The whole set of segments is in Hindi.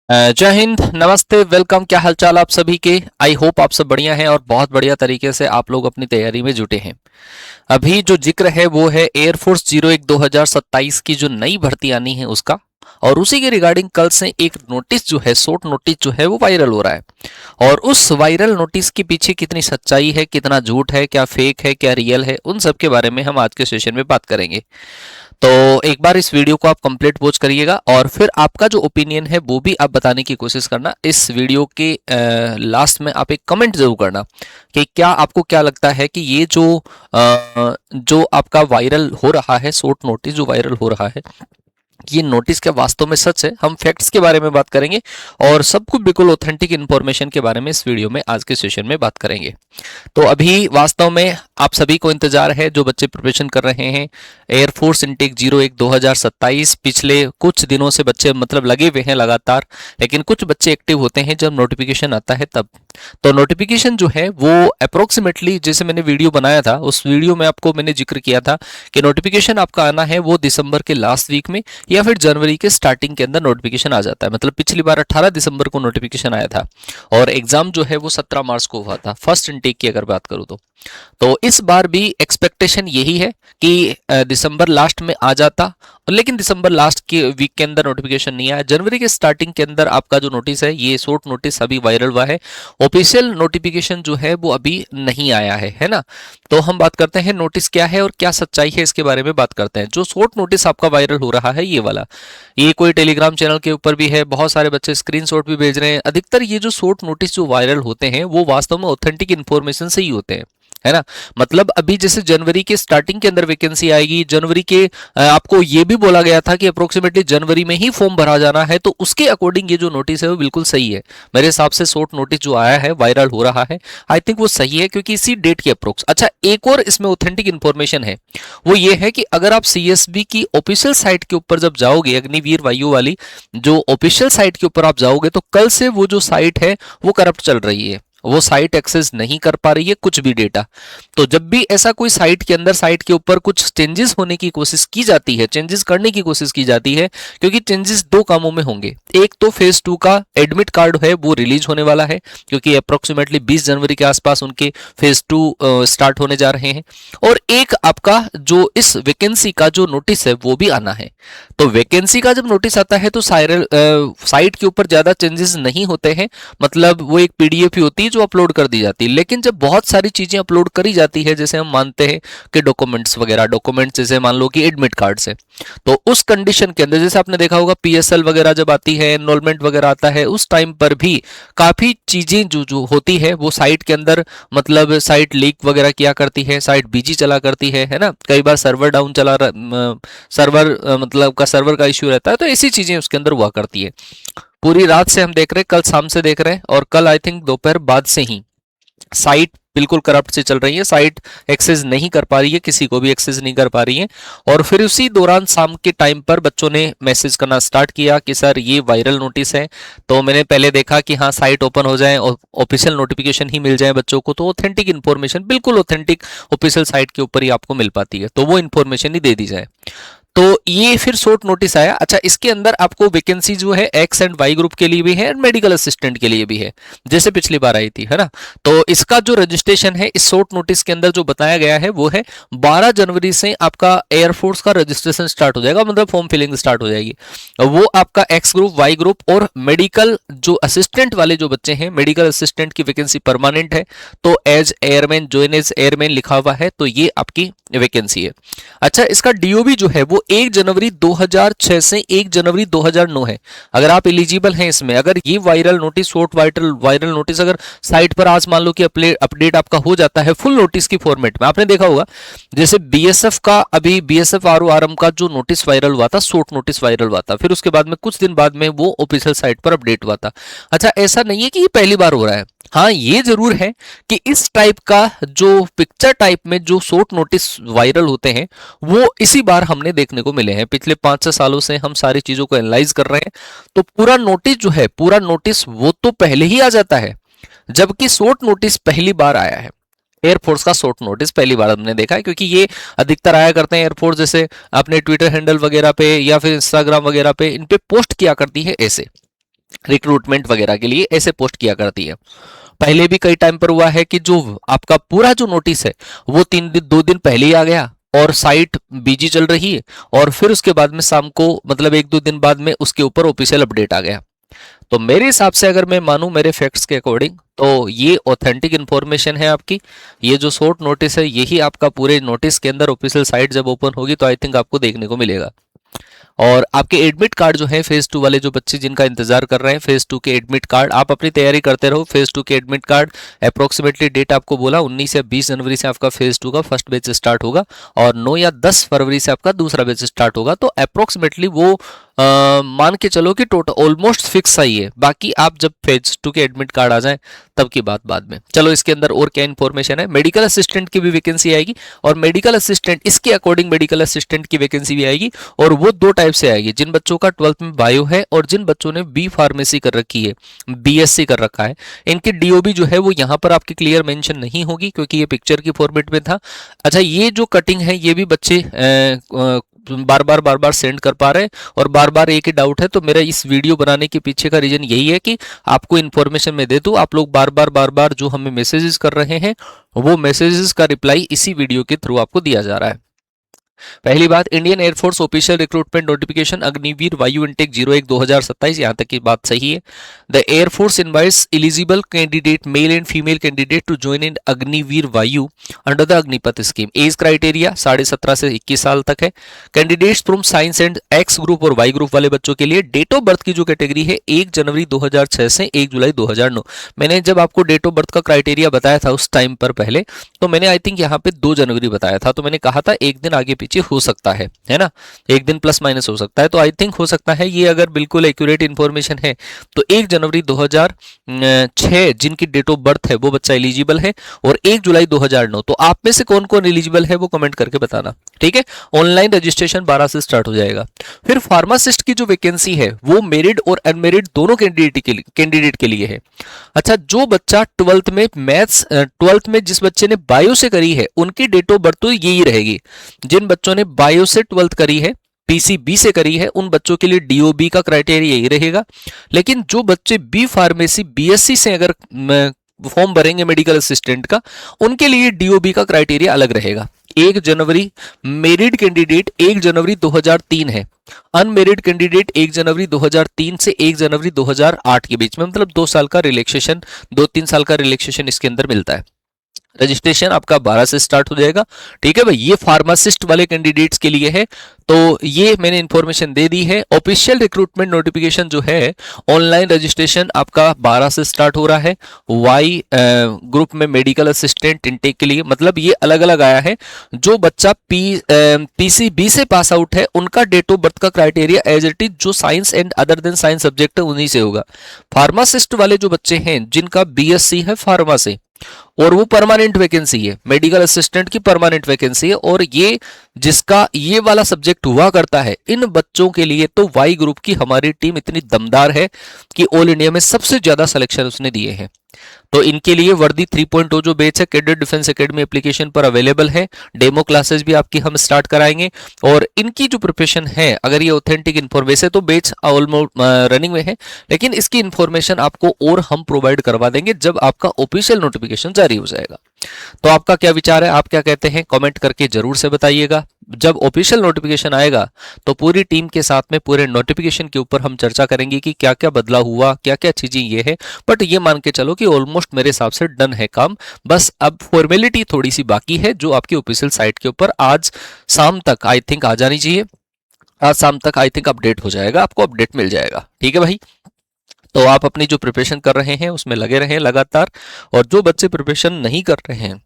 जय हिंद, नमस्ते, वेलकम। क्या हालचाल आप सभी के। आई होप आप सब बढ़िया हैं और बहुत बढ़िया तरीके से आप लोग अपनी तैयारी में जुटे हैं। अभी जो जिक्र है वो है एयरफोर्स 01 2027 की जो नई भर्ती आनी है उसका। और उसी के रिगार्डिंग कल से एक नोटिस जो है, शॉर्ट नोटिस जो है वो वायरल हो रहा है। और उस वायरल नोटिस के पीछे कितनी सच्चाई है, कितना झूठ है, क्या फेक है, क्या रियल है, उन सब के बारे में हम आज के सेशन में बात करेंगे। तो एक बार इस वीडियो को आप कंप्लीट वॉच करिएगा और फिर आपका जो ओपिनियन है वो भी आप बताने की कोशिश करना। इस वीडियो के लास्ट में आप एक कमेंट जरूर करना कि क्या आपको क्या लगता है कि ये जो आपका वायरल हो रहा है, शॉर्ट नोटिस जो वायरल हो रहा है, ये नोटिस क्या वास्तव में सच है। हम फैक्ट्स के बारे में बात करेंगे और सब कुछ बिल्कुल ऑथेंटिक इन्फॉर्मेशन के बारे में इस वीडियो में आज के सेशन में बात करेंगे। तो अभी वास्तव में आप सभी को इंतजार है, जो बच्चे प्रिपरेशन कर रहे हैं एयरफोर्स इनटेक 01 2027। पिछले कुछ दिनों से बच्चे मतलब लगे हुए हैं लगातार, लेकिन कुछ बच्चे एक्टिव होते हैं जब नोटिफिकेशन आता है तब। तो नोटिफिकेशन जो है वो अप्रोक्सीमेटली, जैसे मैंने वीडियो बनाया था उस वीडियो में आपको मैंने जिक्र किया था कि नोटिफिकेशन आपका आना है वो दिसंबर के लास्ट वीक में या फिर जनवरी के स्टार्टिंग के अंदर नोटिफिकेशन आ जाता है। मतलब पिछली बार 18 दिसंबर को नोटिफिकेशन आया था और एग्जाम जो है वो 17 मार्च को हुआ था, फर्स्ट इनटेक की अगर बात करूं तो इस बार भी एक्सपेक्टेशन यही है कि दिसंबर लास्ट में आ जाता, लेकिन दिसंबर लास्ट के वीक के अंदर नोटिफिकेशन नहीं आया। जनवरी के स्टार्टिंग के अंदर आपका जो नोटिस है, ये शॉर्ट नोटिस अभी वायरल हुआ है। ऑफिशियल नोटिफिकेशन जो है वो अभी नहीं आया है ना। तो हम बात करते हैं नोटिस क्या है और क्या सच्चाई है, इसके बारे में बात करते हैं। जो शॉर्ट नोटिस आपका वायरल हो रहा है ये वाला, ये कोई टेलीग्राम चैनल के ऊपर भी है, बहुत सारे बच्चे स्क्रीनशॉट भी भेज रहे हैं। अधिकतर ये जो शॉर्ट नोटिस जो वायरल होते हैं वो वास्तव में ऑथेंटिक इन्फॉर्मेशन से ही होते हैं, है ना। मतलब अभी जैसे जनवरी के स्टार्टिंग के अंदर वैकेंसी आएगी, जनवरी के आपको ये भी बोला गया था कि अप्रोक्सीमेटली जनवरी में ही फॉर्म भरा जाना है, तो उसके अकॉर्डिंग ये जो नोटिस है वो बिल्कुल सही है। मेरे हिसाब से शॉर्ट नोटिस जो आया है वायरल हो रहा है, आई थिंक वो सही है क्योंकि इसी डेट के अप्रोक्स। अच्छा, एक और इसमें ऑथेंटिक इन्फॉर्मेशन है, वो ये है कि अगर आप सीएसबी की ऑफिशियल साइट के ऊपर जब जाओगे, अग्निवीर वायु वाली जो ऑफिशियल साइट के ऊपर आप जाओगे, तो कल से वो जो साइट है वो करप्ट चल रही है, वो साइट एक्सेस नहीं कर पा रही है कुछ भी डेटा। तो जब भी ऐसा कोई साइट के अंदर, साइट के ऊपर कुछ चेंजेस होने की कोशिश की जाती है, चेंजेस करने की कोशिश की जाती है, क्योंकि चेंजेस दो कामों में होंगे। एक तो फेज 2 का एडमिट कार्ड है वो रिलीज होने वाला है, क्योंकि अप्रोक्सीमेटली 20 जनवरी के आसपास उनके फेज 2 स्टार्ट होने जा रहे हैं। और एक आपका जो इस वैकेंसी का जो नोटिस है वो भी आना है। तो वैकेंसी का जब नोटिस आता है तो साइट के ऊपर ज्यादा चेंजेस नहीं होते हैं, मतलब वो एक पीडीएफ ही होती है जो अपलोड कर दी जाती है। लेकिन जब बहुत सारी चीजें अपलोड करी जाती है, जैसे हम मानते हैं कि डॉक्यूमेंट्स वगैरह, डॉक्यूमेंट्स जैसे मान लो कि एडमिट कार्ड से, तो उस कंडीशन के अंदर जैसे आपने देखा होगा पीएसएल वगैरह जब आती है, एनरोलमेंट वगैरह आता है, उस टाइम पर भी काफी चीजें जो जो होती है वो साइट के अंदर, मतलब साइट लीक वगैरह किया करती है, साइट बीजी चला करती है ना। कई बार सर्वर डाउन चला, सर्वर मतलब का सर्वर का इश्यू रहता है, तो ऐसी चीजें उसके अंदर हुआ करती है। पूरी रात से हम देख रहे हैं, कल शाम से देख रहे हैं, और कल आई थिंक दोपहर बाद से ही साइट बिल्कुल करप्ट से चल रही है, साइट एक्सेस नहीं कर पा रही है, किसी को भी एक्सेस नहीं कर पा रही है। और फिर उसी दौरान शाम के टाइम पर बच्चों ने मैसेज करना स्टार्ट किया कि सर ये वायरल नोटिस है। तो मैंने पहले देखा कि हाँ साइट ओपन हो जाए और ऑफिशियल नोटिफिकेशन ही मिल जाए बच्चों को, तो ऑथेंटिक इन्फॉर्मेशन बिल्कुल ऑथेंटिक ऑफिशियल साइट के ऊपर ही आपको मिल पाती है, तो वो इन्फॉर्मेशन ही दे दी जाए। तो ये फिर शॉर्ट नोटिस आया। अच्छा, इसके अंदर आपको वैकेंसी जो है एक्स एंड वाई ग्रुप के लिए भी है और मेडिकल असिस्टेंट के लिए भी है, जैसे पिछली बार आई थी, है ना। तो इसका जो रजिस्ट्रेशन है इस शॉर्ट नोटिस के अंदर जो बताया गया है वो है 12 जनवरी से आपका एयरफोर्स का रजिस्ट्रेशन स्टार्ट हो जाएगा, मतलब फॉर्म फिलिंग स्टार्ट हो जाएगी। वो आपका एक्स ग्रुप, वाई ग्रुप और मेडिकल जो असिस्टेंट वाले जो बच्चे हैं, मेडिकल असिस्टेंट की वैकेंसी परमानेंट है, तो as airman, join as airman लिखा हुआ है, तो ये आपकी वैकेंसी है। अच्छा, इसका डीओबी जो है वो 1 जनवरी 2006 से 1 जनवरी 2009 है। अगर आप एलिजिबल हैं इसमें, अगर ये viral notice, short viral notice अगर साइट पर आज मान लो कि अपडेट आपका हो जाता है फुल नोटिस की फॉर्मेट में, आपने देखा होगा जैसे बीएसएफ का, अभी बीएसएफ आरओआरएम का जो नोटिस वायरल हुआ था, शॉर्ट नोटिस वायरल हुआ था, फिर उसके बाद में कुछ दिन बाद में वो ऑफिशियल साइट पर अपडेट हुआ था। अच्छा, ऐसा नहीं है कि ये पहली बार हो रहा है। हाँ, ये जरूर है कि इस टाइप का जो पिक्चर टाइप में जो शॉर्ट नोटिस वायरल होते हैं वो इसी बार हमने देखने को मिले हैं। पिछले 5-6 सालों से हम सारी चीजों को एनालाइज कर रहे हैं, तो पूरा नोटिस जो है, पूरा नोटिस वो तो पहले ही आ जाता है, जबकि शॉर्ट नोटिस पहली बार आया है। एयरफोर्स का शॉर्ट नोटिस पहली बार हमने देखा है, क्योंकि ये अधिकतर आया करते हैं एयरफोर्स, जैसे अपने ट्विटर हैंडल वगैरह पे या फिर इंस्टाग्राम वगैरह पे इन पे पोस्ट किया करती है ऐसे। रिक्रूटमेंट वगैरह के लिए ऐसे पोस्ट किया करती है। पहले भी कई टाइम पर हुआ है कि जो आपका पूरा जो नोटिस है वो 3 दिन 2 दिन पहले ही आ गया और साइट बिजी चल रही है, और फिर उसके बाद में शाम को मतलब 1-2 दिन बाद में उसके ऊपर ऑफिशियल अपडेट आ गया। तो मेरे हिसाब से अगर मैं मानूं मेरे फैक्ट्स के अकॉर्डिंग, तो ये ऑथेंटिक इन्फॉर्मेशन है आपकी। ये जो शॉर्ट नोटिस है यही आपका पूरे नोटिस के अंदर ऑफिशियल साइट जब ओपन होगी तो आई थिंक आपको देखने को मिलेगा। और आपके एडमिट कार्ड जो है फेज 2 वाले जो बच्चे जिनका इंतजार कर रहे हैं, फेज 2 के एडमिट कार्ड, आप अपनी तैयारी करते रहो। फेज 2 के एडमिट कार्ड अप्रोक्सीमेटली डेट आपको बोला 19 या 20 जनवरी से आपका फेज 2 का फर्स्ट बैच स्टार्ट होगा और 9 या 10 फरवरी से आपका दूसरा बैच स्टार्ट होगा। तो अप्रोक्सीमेटली वो मान के चलो कि टोटल ऑलमोस्ट फिक्स सही है। बाकी आप जब फेज 2 के एडमिट कार्ड आ जाए तब की बात बाद में। चलो इसके अंदर और क्या इन्फॉर्मेशन है, मेडिकल असिस्टेंट की भी वैकेंसी आएगी, और मेडिकल असिस्टेंट इसके अकॉर्डिंग मेडिकल असिस्टेंट की वैकेंसी भी आएगी, और वो 2 टाइप से आएगी। जिन बच्चों का 12th में बायो है और जिन बच्चों ने बी फार्मेसी कर रखी है, बीएससी कर रखा है, इनकी डीओबी जो है वो यहाँ पर आपकी क्लियर मेंशन नहीं होगी क्योंकि ये पिक्चर की फॉर्मेट में था। अच्छा, ये जो कटिंग है ये भी बच्चे बार बार सेंड कर पा रहे हैं और बार बार एक ही डाउट है। तो मेरा इस वीडियो बनाने के पीछे का रीजन यही है कि आपको इन्फॉर्मेशन मैं दे दूं। आप लोग बार बार जो हमें मैसेजेस कर रहे हैं वो मैसेजेस का रिप्लाई इसी वीडियो के थ्रू आपको दिया जा रहा है। पहली बात, Indian air force official recruitment notification Agniveer Vayu intake 01/2027, यहां तक की बात सही है। The air force invites eligible candidate male and female candidate to join in Agniveer Vayu under the Agnipath scheme. Age criteria 17.5 से 21 साल तक है। Candidates from science and X group और वाई ग्रुप वाले बच्चों के लिए डेट ऑफ बर्थ की जो कैटेगरी है 1 जनवरी 2006 से 1 जुलाई 2009। मैंने जब आपको डेट ऑफ बर्थ का क्राइटेरिया बताया था उस टाइम पर पहले, तो मैंने आई थिंक यहाँ पे 2 जनवरी बताया था। तो मैंने कहा था एक दिन आगे पीछे हो सकता है ना, एक दिन प्लस माइनस हो सकता है। तो आई थिंक हो सकता है ये अगर बिल्कुल एक्यूरेट इंफॉर्मेशन है तो 1 जनवरी 2006 जिनकी डेट ऑफ बर्थ है वो बच्चा एलिजिबल है, और 1 जुलाई 2009। तो आप में से कौन कौन एलिजिबल है वो कमेंट करके बताना, ठीक है। ऑनलाइन रजिस्ट्रेशन 12 से स्टार्ट हो जाएगा। फिर फार्मासिस्ट की जो वैकेंसी है वो मेरिड और अनमेरिड दोनों कैंडिडेट के लिए है। अच्छा, जो बच्चा 12th में मैथ्स 12th में जिस बच्चे ने बायो से करी है उनकी डेट ऑफ बर्थ तो यही रहेगी। जिन बच्चों ने बायो से 12th करी है, पीसीबी से करी है, उन बच्चों के लिए डीओबी का क्राइटेरिया यही रहेगा। लेकिन जो बच्चे बी फार्मेसी बीएससी से अगर फॉर्म भरेंगे मेडिकल असिस्टेंट का, उनके लिए डीओबी का क्राइटेरिया अलग रहेगा। 1 जनवरी मेरिड कैंडिडेट 1 जनवरी 2003 है, अनमेरिड कैंडिडेट 1 जनवरी 2003 से 1 जनवरी 2008 के बीच में, मतलब 2 साल का रिलैक्सेशन, 2-3 साल का रिलैक्सेशन इसके अंदर मिलता है। रजिस्ट्रेशन आपका 12 से स्टार्ट हो जाएगा, ठीक है भाई। ये फार्मासिस्ट वाले कैंडिडेट्स के लिए है। तो ये मैंने इंफॉर्मेशन दे दी है। ऑफिशियल रिक्रूटमेंट नोटिफिकेशन जो है, ऑनलाइन रजिस्ट्रेशन आपका 12 से स्टार्ट हो रहा है। वाई ग्रुप में मेडिकल असिस्टेंट इनटेक के लिए, मतलब ये अलग अलग आया है। जो बच्चा पीसीबी से पास आउट है उनका डेट ऑफ बर्थ का क्राइटेरिया एज इट इज जो science and other than science subject है उन्हीं से होगा। फार्मासिस्ट वाले जो बच्चे हैं जिनका बीएससी है फार्मा से, और वो परमानेंट वैकेंसी है, मेडिकल असिस्टेंट की परमानेंट वैकेंसी है, और ये जिसका ये वाला सब्जेक्ट हुआ करता है, इन बच्चों के लिए तो वाई ग्रुप की हमारी टीम इतनी दमदार है कि ऑल इंडिया में सबसे ज्यादा सिलेक्शन उसने दिए हैं। तो इनके लिए वर्दी 3.0 जो बैच है कैडेट डिफेंस एकेडमी एप्लीकेशन पर अवेलेबल है। डेमो क्लासेस भी आपकी हम स्टार्ट कराएंगे, और इनकी जो प्रिपरेशन है, अगर ये ऑथेंटिक इन्फॉर्मेशन तो बैच ऑलमोस्ट रनिंग में है, लेकिन इसकी इन्फॉर्मेशन आपको और हम प्रोवाइड करवा देंगे जब आपका ऑफिशियल नोटिफिकेशन जारी हो जाएगा। तो आपका क्या विचार है, आप क्या कहते हैं, कमेंट करके जरूर से बताइएगा। जब ऑफिशियल नोटिफिकेशन आएगा तो पूरी टीम के साथ में पूरे नोटिफिकेशन के ऊपर हम चर्चा करेंगे कि क्या क्या बदला हुआ, क्या क्या चीजें ये है। बट ये मान के चलो कि ऑलमोस्ट मेरे हिसाब से डन है काम। बस अब फॉर्मेलिटी थोड़ी सी बाकी है जो आपकी ऑफिशियल साइट के ऊपर आज शाम तक आई थिंक आ जानी चाहिए। आज शाम तक आई थिंक अपडेट हो जाएगा, आपको अपडेट मिल जाएगा, ठीक है भाई। तो आप अपनी जो प्रिपरेशन कर रहे हैं उसमें लगे रहें लगातार, और जो बच्चे प्रिपरेशन नहीं कर रहे हैं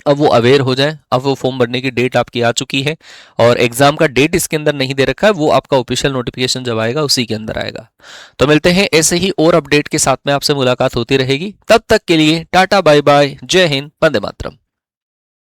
अब वो अवेयर हो जाएं। अब वो फॉर्म भरने की डेट आपकी आ चुकी है, और एग्जाम का डेट इसके अंदर नहीं दे रखा है, वो आपका ऑफिशियल नोटिफिकेशन जब आएगा उसी के अंदर आएगा। तो मिलते हैं ऐसे ही और अपडेट के साथ में, आपसे मुलाकात होती रहेगी। तब तक के लिए टाटा बाय बाय, जय हिंद, वंदे मातरम।